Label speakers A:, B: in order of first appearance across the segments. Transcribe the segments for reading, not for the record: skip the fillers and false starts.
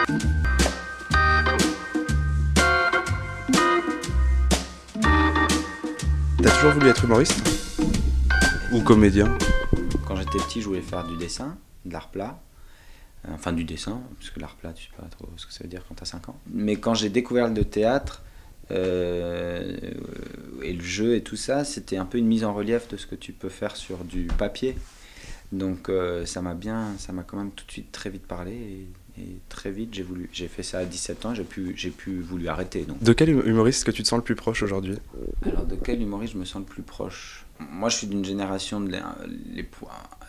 A: T'as toujours voulu être humoriste? Ou comédien?
B: Quand j'étais petit, je voulais faire du dessin, de l'art plat. Enfin, du dessin, parce que l'art plat, tu sais pas trop ce que ça veut dire quand t'as 5 ans. Mais quand j'ai découvert le théâtre, et le jeu et tout ça, c'était un peu une mise en relief de ce que tu peux faire sur du papier. Donc ça m'a quand même tout de suite très vite parlé et très vite j'ai fait ça à 17 ans, j'ai pu voulu arrêter. Donc.
A: De quel humoriste est-ce que tu te sens le plus proche aujourd'hui?
B: Alors de quel humoriste je me sens le plus proche? Moi je suis d'une génération de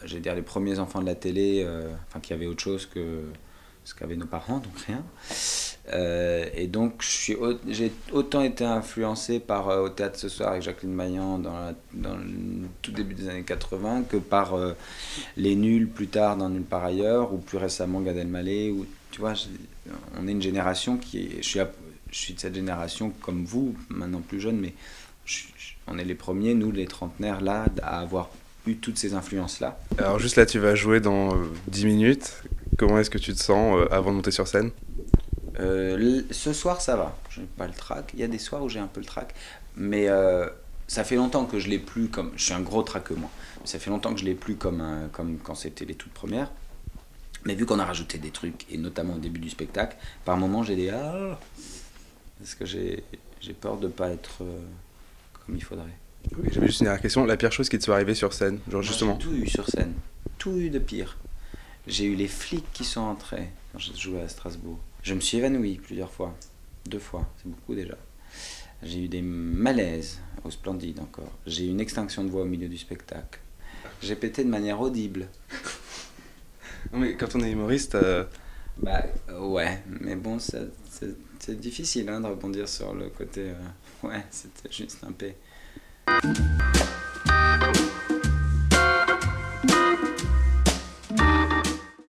B: j'allais dire les premiers enfants de la télé, enfin qui avaient autre chose que ce qu'avaient nos parents, donc rien. Et donc j'ai autant été influencé par Au Théâtre ce soir avec Jacqueline Maillan dans le tout début des années 80 que par Les Nuls plus tard dans Nulle part ailleurs ou plus récemment Gad Elmaleh. Ou, tu vois, on est une génération je suis de cette génération comme vous, maintenant plus jeune, mais on est les premiers, nous les trentenaires là, à avoir eu toutes ces influences-là.
A: Alors juste là, tu vas jouer dans 10 minutes. Comment est-ce que tu te sens avant de monter sur scène?
B: Ce soir ça va, j'ai pas le trac. Il y a des soirs où j'ai un peu le trac, mais ça fait longtemps que je l'ai plus comme. Je suis un gros traceux moi. Ça fait longtemps que je l'ai plus comme quand c'était les toutes premières. Mais vu qu'on a rajouté des trucs et notamment au début du spectacle, par moments j'ai des parce que j'ai peur de pas être comme il faudrait.
A: Oui, j'avais juste une dernière question. La pire chose qui te soit arrivée sur scène, genre
B: Moi,
A: justement.
B: j'ai tout eu sur scène, tout eu de pire. J'ai eu les flics qui sont entrés quand j'ai joué à Strasbourg. Je me suis évanoui plusieurs fois, 2 fois, c'est beaucoup déjà. J'ai eu des malaises au Splendide encore. J'ai eu une extinction de voix au milieu du spectacle. J'ai pété de manière audible.
A: Non mais quand on est humoriste...
B: Bah ouais, mais bon, c'est difficile de rebondir sur le côté... ouais, c'était juste un P.